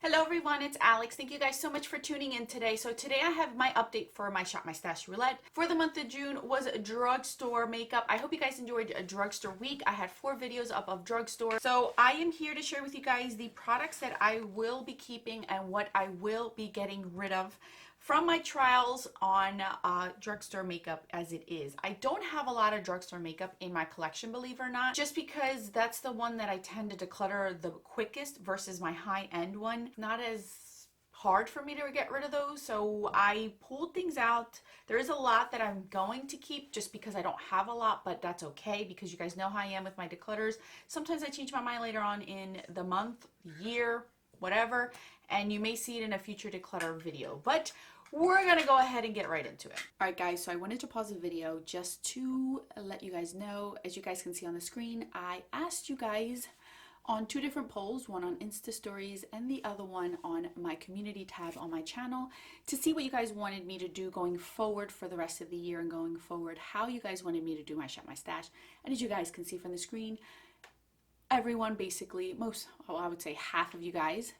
Hello everyone, it's Alex. Thank you guys so much for tuning in today. So today I have my update for my Shop My Stash Roulette. For the month of June was drugstore makeup. I hope you guys enjoyed a drugstore week. I had 4 videos up of drugstore. So I am here to share with you guys the products that I will be keeping and what I will be getting rid of from my trials on drugstore makeup as it is. I don't have a lot of drugstore makeup in my collection, believe it or not, just because that's the one that I tend to declutter the quickest versus my high-end one. Not as hard for me to get rid of those, so I pulled things out. There is a lot that I'm going to keep just because I don't have a lot, but that's okay because you guys know how I am with my declutters. Sometimes I change my mind later on in the month, year, whatever, and you may see it in a future declutter video, but we're gonna go ahead and get right into it. All right guys, so I wanted to pause the video just to let you guys know, as you guys can see on the screen, I asked you guys on 2 different polls, one on Insta stories and the other one on my community tab on my channel, to see what you guys wanted me to do going forward for the rest of the year and going forward, how you guys wanted me to do my Shop My Stash. And as you guys can see from the screen, everyone basically, I would say half of you guys,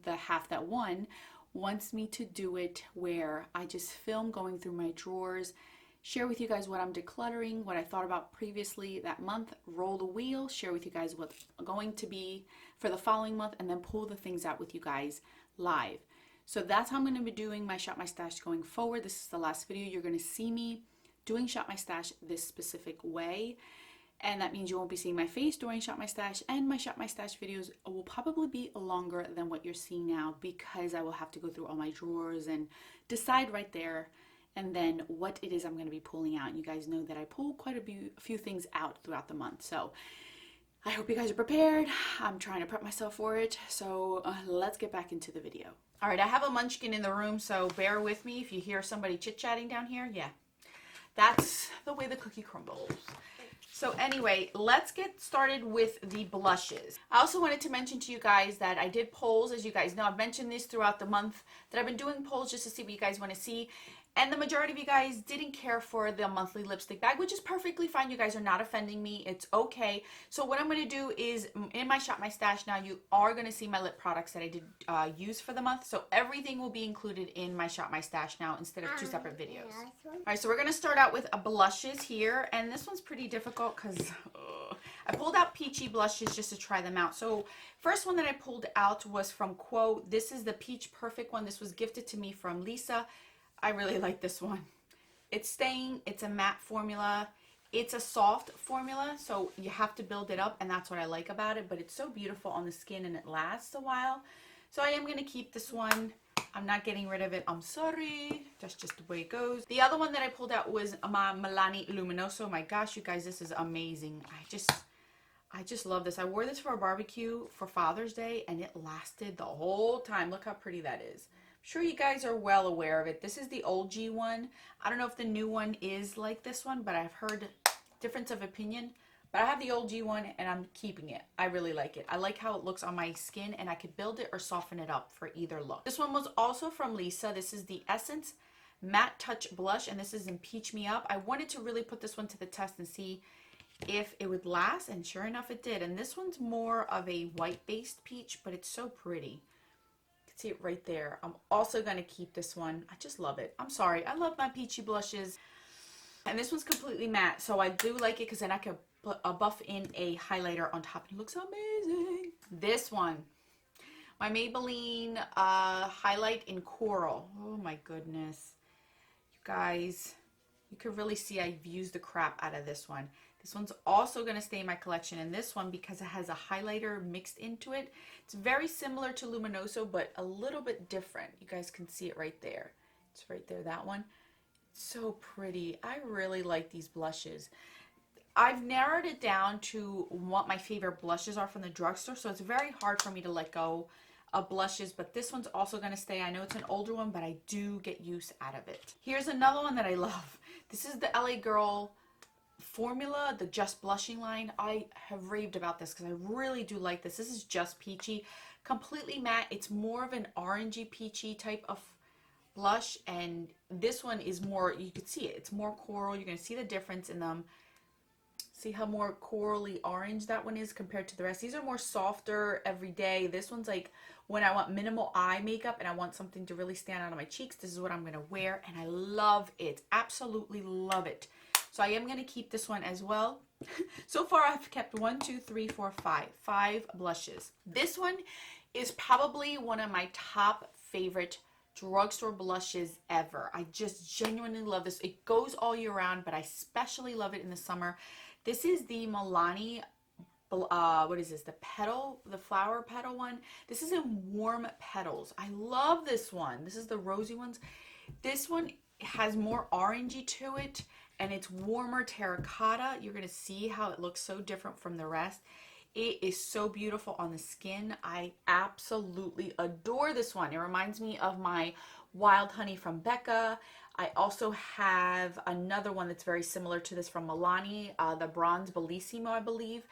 the half that won, wants me to do it where I just film going through my drawers, share with you guys what I'm decluttering, what I thought about previously that month, roll the wheel, share with you guys what's going to be for the following month, and then pull the things out with you guys live. So that's how I'm going to be doing my Shop My Stash going forward. This is the last video you're going to see me doing Shop My Stash this specific way. And that means you won't be seeing my face during Shop My Stash, and my Shop My Stash videos will probably be longer than what you're seeing now because I will have to go through all my drawers and decide right there and then what it is I'm going to be pulling out. And you guys know that I pull quite a few things out throughout the month. So I hope you guys are prepared. I'm trying to prep myself for it. So let's get back into the video. All right, I have a munchkin in the room, so bear with me if you hear somebody chit-chatting down here. Yeah, that's the way the cookie crumbles. So anyway, let's get started with the blushes. I also wanted to mention to you guys that I did polls. As you guys know, I've mentioned this throughout the month, that I've been doing polls just to see what you guys want to see. And the majority of you guys didn't care for the monthly lipstick bag, which is perfectly fine. You guys are not offending me. It's okay. So what I'm going to do is, in my Shop My Stash now, you are going to see my lip products that I did use for the month. So everything will be included in my Shop My Stash now instead of 2 separate videos. All right, so we're going to start out with blushes here. And this one's pretty difficult because I pulled out peachy blushes just to try them out. So first one that I pulled out was from Quo. This is the Peach Perfect one. This was gifted to me from Lisa. I really like this one. It's staying, it's a matte formula, it's a soft formula, so you have to build it up, and that's what I like about it, but it's so beautiful on the skin and it lasts a while. So I am going to keep this one. I'm not getting rid of it. I'm sorry. That's just the way it goes. The other one that I pulled out was my Milani Luminoso. My gosh, you guys, this is amazing. I just love this. I wore this for a barbecue for Father's Day, and it lasted the whole time. Look how pretty that is. Sure, you guys are well aware of it. This is the old G one. I don't know if the new one is like this one, but I've heard difference of opinion. But I have the old G one and I'm keeping it. I really like it. I like how it looks on my skin, and I could build it or soften it up for either look. This one was also from Lisa. This is the Essence Matte Touch Blush, and this is in Peach Me Up. I wanted to really put this one to the test and see if it would last, and sure enough it did. And this one's more of a white-based peach, but it's so pretty. See it right there. I'm also going to keep this one. I just love it. I'm sorry. I love my peachy blushes. And this one's completely matte, so I do like it because then I could buff in a highlighter on top, and it looks amazing. This one, my Maybelline highlight in Coral. Oh my goodness. You guys, you could really see I've used the crap out of this one. This one's also going to stay in my collection, and this one, because it has a highlighter mixed into it, it's very similar to Luminoso, but a little bit different. You guys can see it right there. It's right there, that one. It's so pretty. I really like these blushes. I've narrowed it down to what my favorite blushes are from the drugstore, so it's very hard for me to let go of blushes, but this one's also going to stay. I know it's an older one, but I do get use out of it. Here's another one that I love. This is the LA Girl formula, the Just Blushing line. I have raved about this because I really do like this. This is just peachy, completely matte. It's more of an orangey peachy type of blush, and this one is more, you can see it, it's more coral. You're going to see the difference in them. See how more corally orange that one is compared to the rest. These are more softer every day. This one's like when I want minimal eye makeup and I want something to really stand out on my cheeks, this is what I'm going to wear, and I love it. Absolutely love it. So I am going to keep this one as well. So far I've kept 5 blushes. This one is probably one of my top favorite drugstore blushes ever. I just genuinely love this. It goes all year round, but I especially love it in the summer. This is the Milani, what is this? The flower petal one. This is in warm petals. I love this one. This is the rosy ones. This one has more orangey to it, and it's warmer terracotta. You're gonna see how it looks so different from the rest. It is so beautiful on the skin. I absolutely adore this one. It reminds me of my Wild Honey from Becca. I also have another one that's very similar to this from Milani, the Bronze Bellissimo, I believe.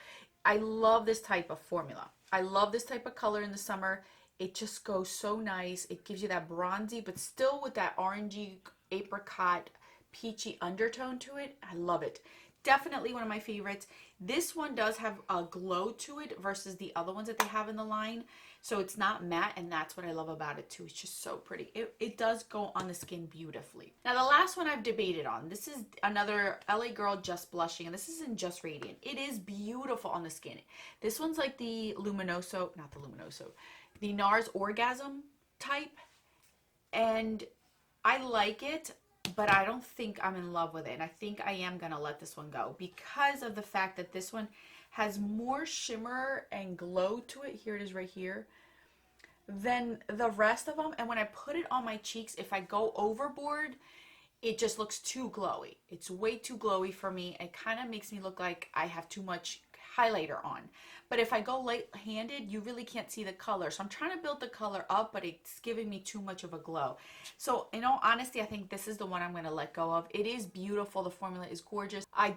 I love this type of formula. I love this type of color in the summer. It just goes so nice. It gives you that bronzy, but still with that orangey, apricot, peachy undertone to it. I love it. Definitely one of my favorites. This one does have a glow to it versus the other ones that they have in the line. So it's not matte, and that's what I love about it too. It's just so pretty. It does go on the skin beautifully. Now the last one I've debated on. This is another LA Girl Just Blushing, and this is in Just Radiant. It is beautiful on the skin. This one's like the Luminoso, not the Luminoso, the NARS Orgasm type, and I like it, but I don't think I'm in love with it. And I think I am going to let this one go because of the fact that this one has more shimmer and glow to it. Here it is right here. Than the rest of them. And when I put it on my cheeks, if I go overboard, it just looks too glowy. It's way too glowy for me. It kind of makes me look like I have too much highlighter on. But if I go light-handed, you really can't see the color. So I'm trying to build the color up, but it's giving me too much of a glow. So in all honesty, I think this is the one I'm going to let go of. It is beautiful. The formula is gorgeous. I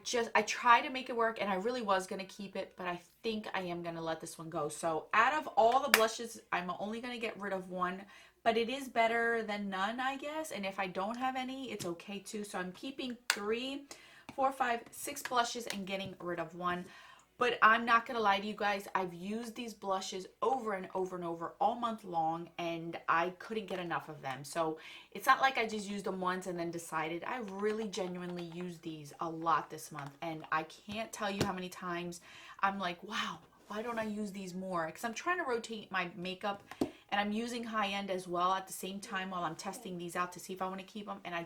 tried to make it work, and I really was going to keep it, but I think I am going to let this one go. So out of all the blushes, I'm only going to get rid of one, but it is better than none, I guess. And if I don't have any, it's okay too. So I'm keeping 3, 4, 5, 6 blushes and getting rid of one. But I'm not going to lie to you guys, I've used these blushes over and over and over all month long, and I couldn't get enough of them. So it's not like I just used them once and then decided. I really genuinely used these a lot this month, and I can't tell you how many times I'm like, wow, why don't I use these more? Because I'm trying to rotate my makeup, and I'm using high-end as well at the same time while I'm testing these out to see if I want to keep them, and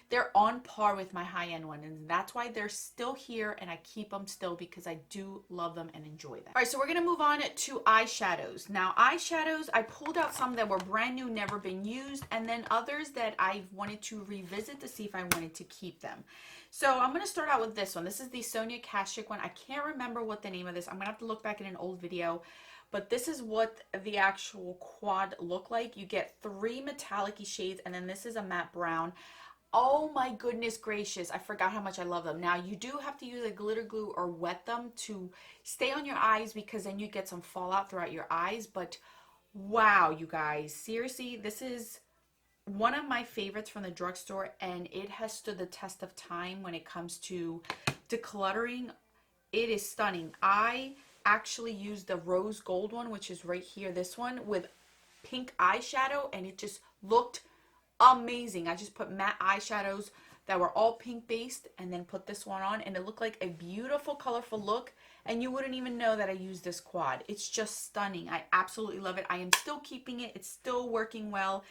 they're on par with my high-end one, and that's why they're still here, and I keep them still because I do love them and enjoy them. All right, so we're gonna move on to eyeshadows. Now, eyeshadows, I pulled out some that were brand new, never been used, and then others that I wanted to revisit to see if I wanted to keep them. So I'm gonna start out with this one. This is the Sonia Kashuk one. I can't remember what the name of this. I'm gonna have to look back in an old video. But this is what the actual quad look like. You get 3 metallic-y shades, and then this is a matte brown. Oh my goodness gracious, I forgot how much I love them. Now, you do have to use a glitter glue or wet them to stay on your eyes because then you get some fallout throughout your eyes. But wow, you guys, seriously, this is one of my favorites from the drugstore, and it has stood the test of time when it comes to decluttering. It is stunning. I actually used the rose gold one, which is right here, this one, with pink eyeshadow, and it just looked amazing. I just put matte eyeshadows that were all pink based and then put this one on, and it looked like a beautiful colorful look, and you wouldn't even know that I used this quad. It's just stunning. I absolutely love it. I am still keeping it. It's still working well.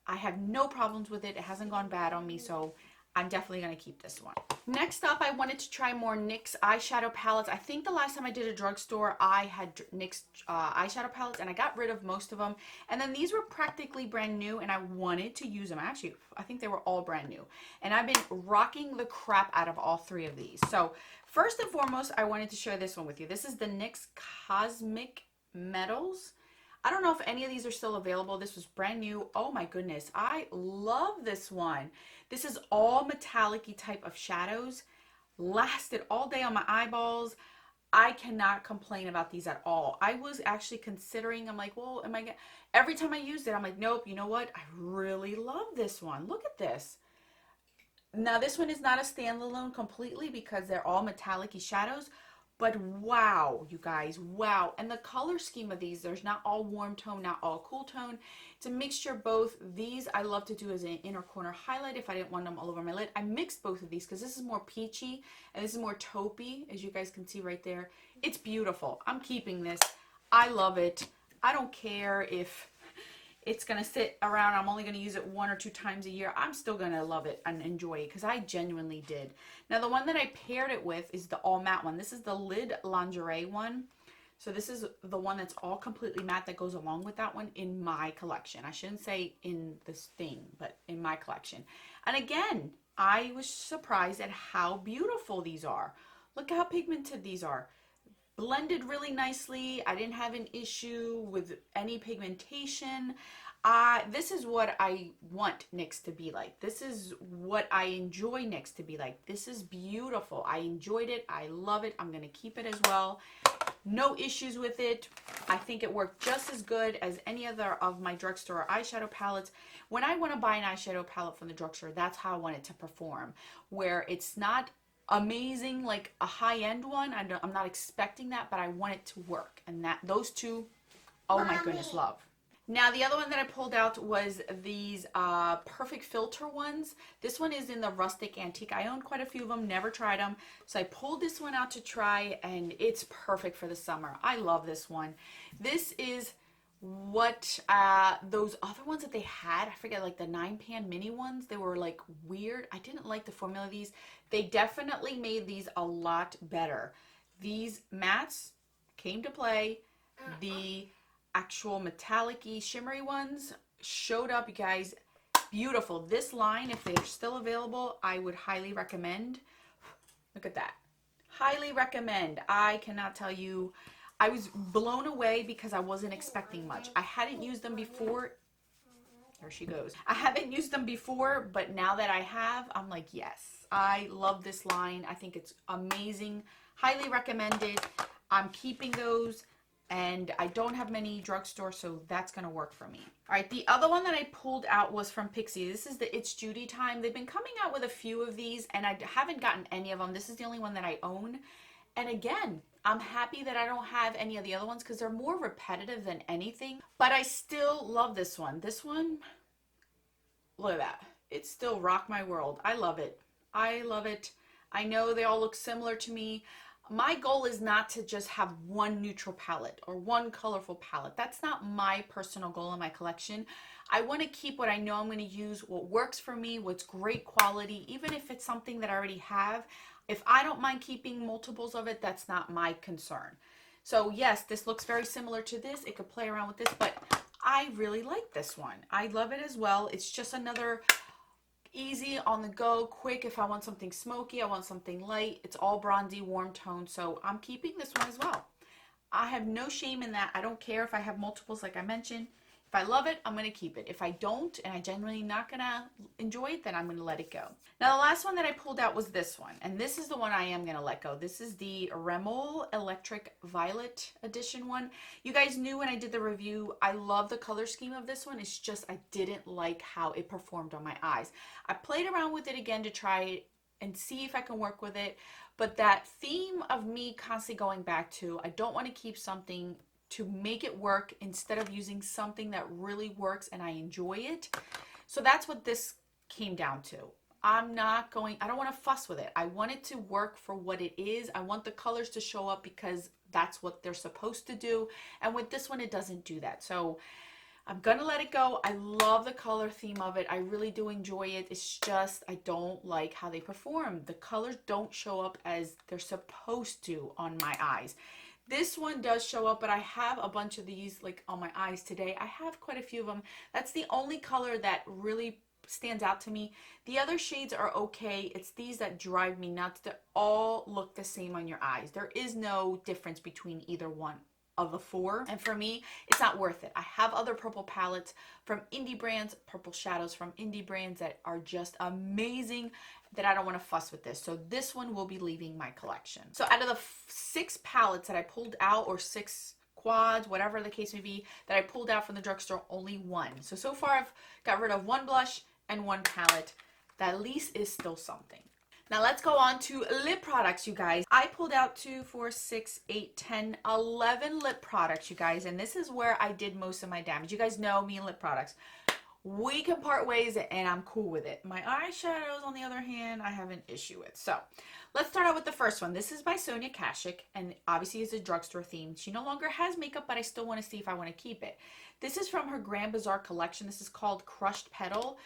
I have no problems with it. It hasn't gone bad on me, so I'm definitely going to keep this one. Next up, I wanted to try more NYX eyeshadow palettes. I think the last time I did a drugstore, I had NYX eyeshadow palettes, and I got rid of most of them. And then these were practically brand new, and I wanted to use them. Actually, I think they were all brand new. And I've been rocking the crap out of all 3 of these. So first and foremost, I wanted to share this one with you. This is the NYX Cosmic Metals. I don't know if any of these are still available. This was brand new. Oh my goodness. I love this one. This is all metallic-y type of shadows. Lasted all day on my eyeballs. I cannot complain about these at all. I was actually considering, I'm like, well, every time I used it, I'm like, nope, you know what? I really love this one. Look at this. Now, this one is not a standalone completely because they're all metallic-y shadows, But wow, you guys, wow. And the color scheme of these, there's not all warm tone, not all cool tone. It's a mixture of both. These I love to do as an inner corner highlight if I didn't want them all over my lid. I mixed both of these because this is more peachy and this is more taupey, as you guys can see right there. It's beautiful. I'm keeping this. I love it. I don't care if it's going to sit around. I'm only going to use it 1 or 2 times a year. I'm still going to love it and enjoy it because I genuinely did. Now, the one that I paired it with is the all matte one. This is the Lid Lingerie one. So this is the one that's all completely matte that goes along with that one in my collection. I shouldn't say in this thing, but in my collection. And again, I was surprised at how beautiful these are. Look how pigmented these are. Blended really nicely. I didn't have an issue with any pigmentation. This is what I want NYX to be like. This is what I enjoy NYX to be like. This is beautiful. I enjoyed it. I love it. I'm going to keep it as well. No issues with it. I think it worked just as good as any other of my drugstore eyeshadow palettes. When I want to buy an eyeshadow palette from the drugstore, that's how I want it to perform. Where it's not amazing like a high-end one. I'm not expecting that, but I want it to work. And those two, oh my goodness, love. Now the other one that I pulled out was these Perfect Filter ones. This one is in the Rustic Antique. I own quite a few of them, never tried them. So I pulled this one out to try, and it's perfect for the summer. I love this one. This is what those other ones that they had, I forget, like the 9-pan mini ones, they were like weird. I didn't like the formula of these. They definitely made these a lot better. These mattes came to play. The actual metallic-y shimmery ones showed up, you guys. Beautiful. This line, if they're still available, I would highly recommend. Look at that. Highly recommend. I cannot tell you, I was blown away because I wasn't expecting much. I hadn't used them before. There she goes. I haven't used them before, but now that I have, I'm like, yes. I love this line. I think it's amazing. Highly recommended. I'm keeping those. And I don't have many drugstore, so that's going to work for me. All right, the other one that I pulled out was from Pixi. This is the It's Judy Time. They've been coming out with a few of these, and I haven't gotten any of them. This is the only one that I own. And again, I'm happy that I don't have any of the other ones because they're more repetitive than anything. But I still love this one. This one, look at that. It still rocked my world. I love it. I love it. I know they all look similar to me. My goal is not to just have one neutral palette or one colorful palette. That's not my personal goal in my collection. I want to keep what I know I'm going to use, what works for me, what's great quality, even if it's something that I already have. If I don't mind keeping multiples of it, that's not my concern. So yes, this looks very similar to this. It could play around with this, but I really like this one. I love it as well. It's just another easy, on the go, quick. If I want something smoky, I want something light. It's all bronzy, warm tone, so I'm keeping this one as well. I have no shame in that. I don't care if I have multiples like I mentioned. If I love it, I'm going to keep it. If I don't, and I genuinely not going to enjoy it, then I'm going to let it go. Now, the last one that I pulled out was this one, and this is the one I am going to let go. This is the Rimmel Electric Violet Edition one. You guys knew when I did the review, I love the color scheme of this one. It's just I didn't like how it performed on my eyes. I played around with it again to try it and see if I can work with it, but that theme of me constantly going back to, I don't want to keep something to make it work instead of using something that really works and I enjoy it. So that's what this came down to. I don't want to fuss with it. I want it to work for what it is. I want the colors to show up because that's what they're supposed to do. And with this one, it doesn't do that. So I'm going to let it go. I love the color theme of it. I really do enjoy it. It's just I don't like how they perform. The colors don't show up as they're supposed to on my eyes. This one does show up, but I have a bunch of these like on my eyes today. I have quite a few of them. That's the only color that really stands out to me. The other shades are okay. It's these that drive me nuts. They all look the same on your eyes. There is no difference between either one of the four, and for me it's not worth it. I have other purple palettes from indie brands, purple shadows from indie brands that are just amazing, that I don't want to fuss with this. So this one will be leaving my collection. So out of the 6 palettes that I pulled out, or 6 quads, whatever the case may be, that I pulled out from the drugstore, only one. So far I've got rid of 1 blush and 1 palette. That at least is still something. Now let's go on to lip products, you guys. I pulled out 2, 4, 6, 8, 10, 11 lip products, you guys, and this is where I did most of my damage. You guys know me and lip products. We can part ways and I'm cool with it. My eyeshadows, on the other hand, I have an issue with. So let's start out with the first one. This is by Sonia Kashuk, and obviously it's a drugstore theme. She no longer has makeup, but I still want to see if I want to keep it. This is from her Grand Bazaar collection. This is called Crushed Petal.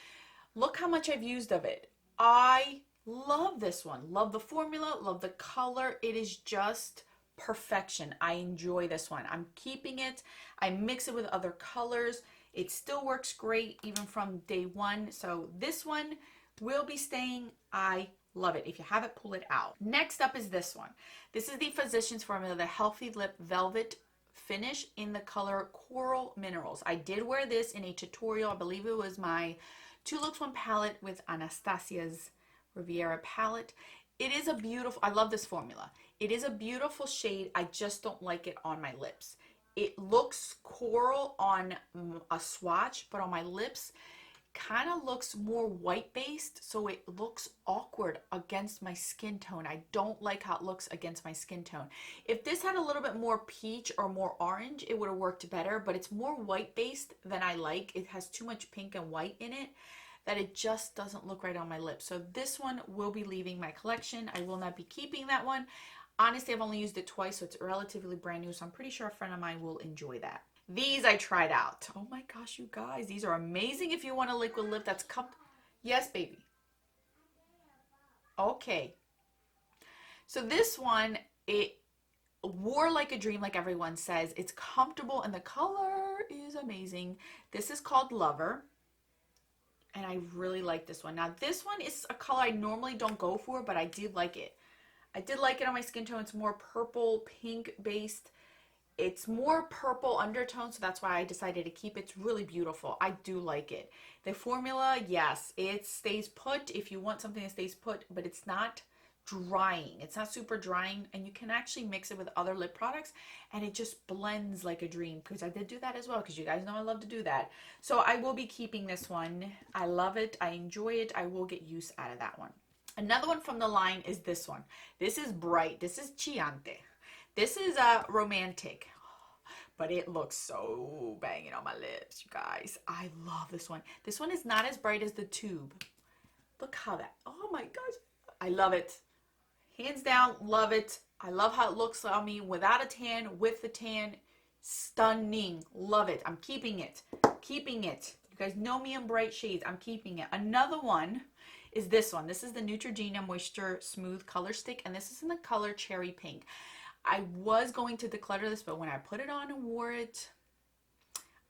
Look how much I've used of it. I love this one. Love the formula, love the color. It is just perfection. I enjoy this one. I'm keeping it. I mix it with other colors. It still works great even from day one. So this one will be staying. I love it. If you have it, pull it out. Next up is this one. This is the Physicians Formula, the Healthy Lip Velvet Finish in the color Coral Minerals. I did wear this in a tutorial. I believe it was my 2 Looks 1 palette with Anastasia's Riviera palette. It is a beautiful, I love this formula. It is a beautiful shade. I just don't like it on my lips. It looks coral on a swatch, but on my lips, kind of looks more white based, so it looks awkward against my skin tone. I don't like how it looks against my skin tone. If this had a little bit more peach or more orange, it would have worked better, but it's more white based than I like. It has too much pink and white in it that it just doesn't look right on my lips. So this one will be leaving my collection. I will not be keeping that one. Honestly, I've only used it twice, so it's relatively brand new, so I'm pretty sure a friend of mine will enjoy that. These I tried out. Oh my gosh, you guys, these are amazing if you want a liquid lip that's Yes, baby. Okay. So this one, it wore like a dream, like everyone says. It's comfortable and the color is amazing. This is called Lover. And I really like this one. Now this one is a color I normally don't go for, but I did like it. I did like it on my skin tone. It's more purple, pink based. It's more purple undertone, so that's why I decided to keep it. It's really beautiful. I do like it. The formula, yes, it stays put if you want something that stays put, but it's not drying. It's not super drying, and you can actually mix it with other lip products, and it just blends like a dream, because I did do that as well, because you guys know I love to do that. So I will be keeping this one. I love it. I enjoy it. I will get use out of that one. Another one from the line is this one. This is bright. This is Chiante. This is romantic, but it looks so banging on my lips, you guys. I love this one. This one is not as bright as the tube. Look how that, oh my gosh. I love it. Hands down, love it. I love how it looks on me without a tan, with the tan. Stunning. Love it. I'm keeping it. Keeping it. You guys know me in bright shades. I'm keeping it. Another one is this one. This is the Neutrogena Moisture Smooth Color Stick, and this is in the color Cherry Pink. I was going to declutter this, but when I put it on and wore it,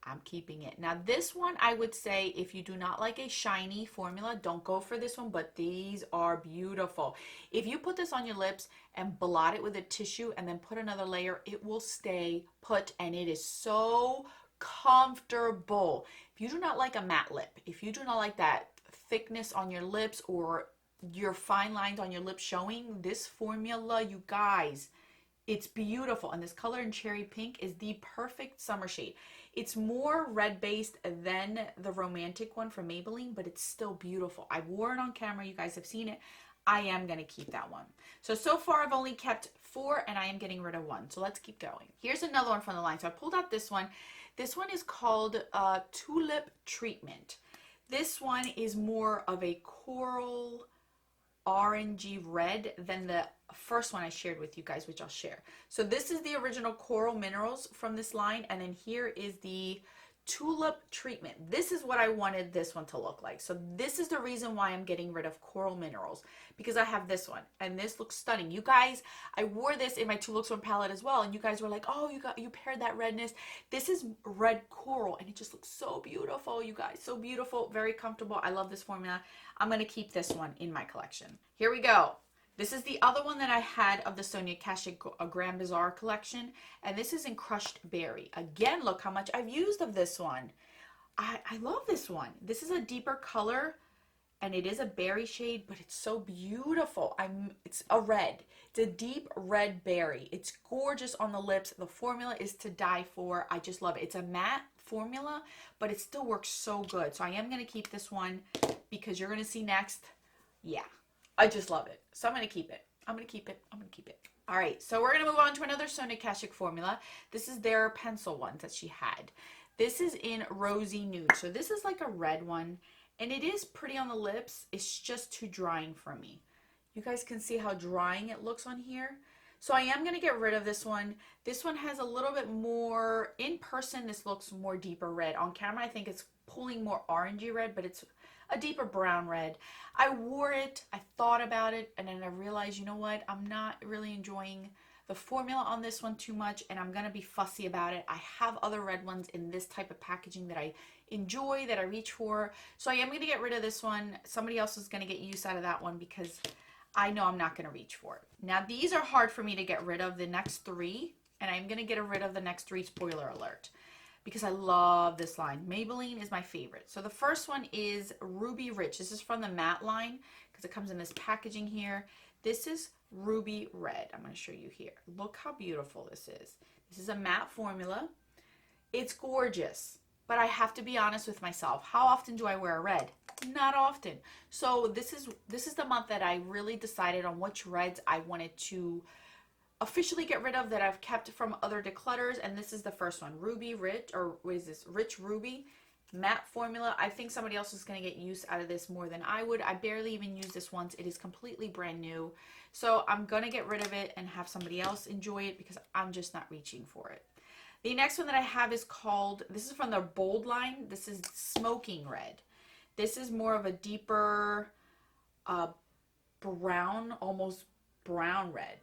I'm keeping it. Now this one, I would say if you do not like a shiny formula, don't go for this one, but these are beautiful. If you put this on your lips and blot it with a tissue and then put another layer, it will stay put, and it is so comfortable. If you do not like a matte lip, if you do not like that thickness on your lips or your fine lines on your lips showing, this formula, you guys, it's beautiful. And this color in Cherry Pink is the perfect summer shade. It's more red based than the romantic one from Maybelline, but it's still beautiful. I wore it on camera. You guys have seen it. I am going to keep that one. So far I've only kept 4 and I am getting rid of 1. So let's keep going. Here's another one from the line. So I pulled out this one. This one is called Tulip Treatment. This one is more of a coral orangey red than the first one I shared with you guys, which I'll share. So this is the original Coral Minerals from this line, and then here is the Tulip Treatment. This is what I wanted this one to look like. So this is the reason why I'm getting rid of Coral Minerals, because I have this one and this looks stunning. You guys, I wore this in my 2 Looks 1 palette as well, and you guys were like, oh, you paired that redness. This is red coral and it just looks so beautiful, you guys. So beautiful, very comfortable. I love this formula. I'm going to keep this one in my collection. Here we go. This is the other one that I had of the Sonia Kashuk Grand Bazaar collection, and this is in Crushed Berry. Again, look how much I've used of this one. I love this one. This is a deeper color, and it is a berry shade, but it's so beautiful. It's a red. It's a deep red berry. It's gorgeous on the lips. The formula is to die for. I just love it. It's a matte formula, but it still works so good. So I am going to keep this one because you're going to see next. Yeah. I just love it. So I'm going to keep it. I'm going to keep it. I'm going to keep it. All right. So we're going to move on to another Sonia Kashuk formula. This is their pencil ones that she had. This is in Rosy Nude. So this is like a red one. And it is pretty on the lips. It's just too drying for me. You guys can see how drying it looks on here. So I am going to get rid of this one. This one has a little bit more, in person, this looks more deeper red. On camera, I think it's pulling more orangey red, but it's a deeper brown red. I wore it, I thought about it, and then I realized, you know what? I'm not really enjoying the formula on this one too much, and I'm going to be fussy about it. I have other red ones in this type of packaging that I enjoy, that I reach for. So I am going to get rid of this one. Somebody else is going to get use out of that one because I know I'm not going to reach for it. Now, these are hard for me to get rid of, the next three, and I'm going to get rid of the next three, spoiler alert, because I love this line. Maybelline is my favorite. So the first one is Ruby Rich. This is from the matte line because it comes in this packaging here. This is Ruby Red. I'm going to show you here. Look how beautiful this is. This is a matte formula. It's gorgeous, but I have to be honest with myself. How often do I wear a red? Not often. So this is the month that I really decided on which reds I wanted to officially get rid of that I've kept from other declutters, and this is the first one, Ruby Rich, or what is this, Rich Ruby matte formula. I think somebody else is going to get use out of this more than I would. I barely even used this once. It is completely brand new, so I'm going to get rid of it and have somebody else enjoy it because I'm just not reaching for it. The next one that I have is called, this is from their Bold line. This is Smoking Red. This is more of a deeper brown, almost brown red.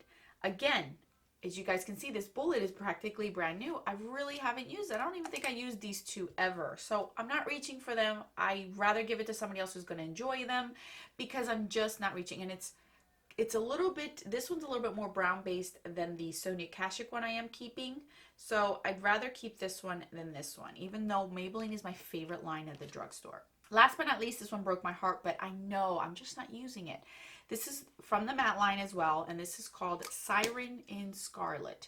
Again, as you guys can see, this bullet is practically brand new. I really haven't used it. I don't even think I used these two ever. So I'm not reaching for them. I'd rather give it to somebody else who's going to enjoy them because I'm just not reaching. And it's a little bit, this one's a little bit more brown based than the Sonia Kashuk one I am keeping. So I'd rather keep this one than this one, even though Maybelline is my favorite line at the drugstore. Last but not least, this one broke my heart, but I know I'm just not using it. This is from the matte line as well, and this is called Siren in Scarlet.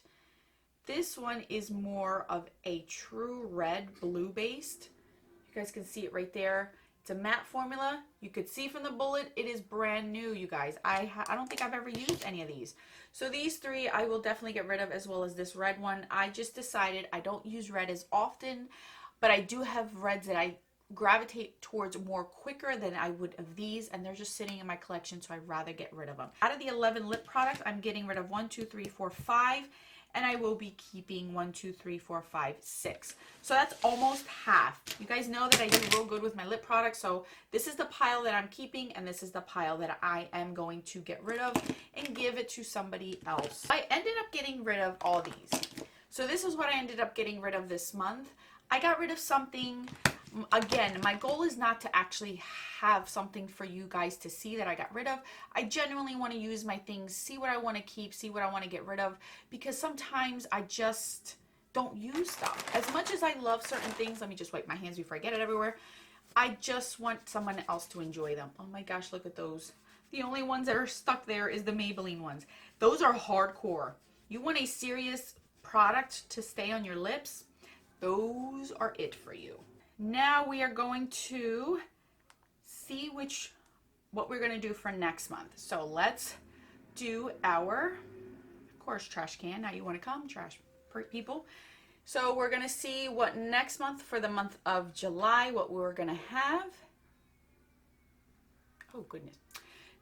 This one is more of a true red blue based. You guys can see it right there. It's a matte formula. You could see from the bullet, it is brand new, you guys. I don't think I've ever used any of these. So these three I will definitely get rid of, as well as this red one. I just decided I don't use red as often, but I do have reds that I gravitate towards more quicker than I would of these, and they're just sitting in my collection, so I'd rather get rid of them. Out of the 11 lip products, I'm getting rid of 1, 2, 3, 4, 5, and I will be keeping 1, 2, 3, 4, 5, 6. So that's almost half. You guys know that I do real good with my lip products, so this is the pile that I'm keeping, and this is the pile that I am going to get rid of and give it to somebody else. I ended up getting rid of all these. So this is what I ended up getting rid of this month. I got rid of something. Again, my goal is not to actually have something for you guys to see that I got rid of. I genuinely want to use my things, see what I want to keep, see what I want to get rid of, because sometimes I just don't use stuff. As much as I love certain things, let me just wipe my hands before I get it everywhere, I just want someone else to enjoy them. Oh my gosh, look at those. The only ones that are stuck there is the Maybelline ones. Those are hardcore. You want a serious product to stay on your lips? Those are it for you. Now we are going to see what we're going to do for next month. So let's do our, of course, trash can. Now you want to come, trash people. So we're going to see what next month, for the month of July, what we're going to have. Oh, goodness.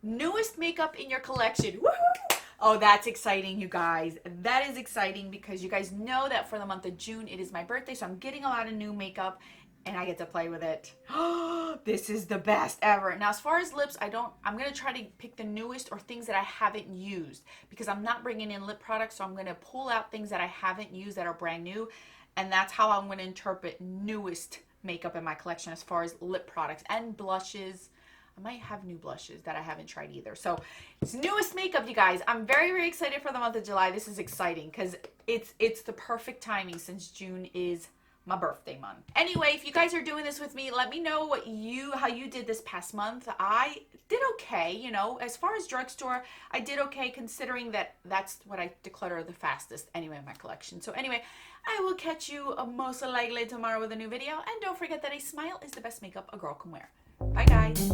Newest makeup in your collection. Woohoo! Oh, that's exciting, you guys. That is exciting because you guys know that for the month of June, it is my birthday. So I'm getting a lot of new makeup, and I get to play with it. This is the best ever. Now, as far as lips, I'm going to try to pick the newest or things that I haven't used, because I'm not bringing in lip products. So I'm going to pull out things that I haven't used that are brand new. And that's how I'm going to interpret newest makeup in my collection as far as lip products and blushes. I might have new blushes that I haven't tried either. So it's newest makeup, you guys. I'm very, very excited for the month of July. This is exciting because it's the perfect timing, since June is my birthday month. Anyway, if you guys are doing this with me, let me know how you did this past month. I did okay, you know, as far as drugstore, I did okay, considering that that's what I declutter the fastest anyway in my collection. So anyway, I will catch you most likely tomorrow with a new video, and don't forget that a smile is the best makeup a girl can wear. Bye guys.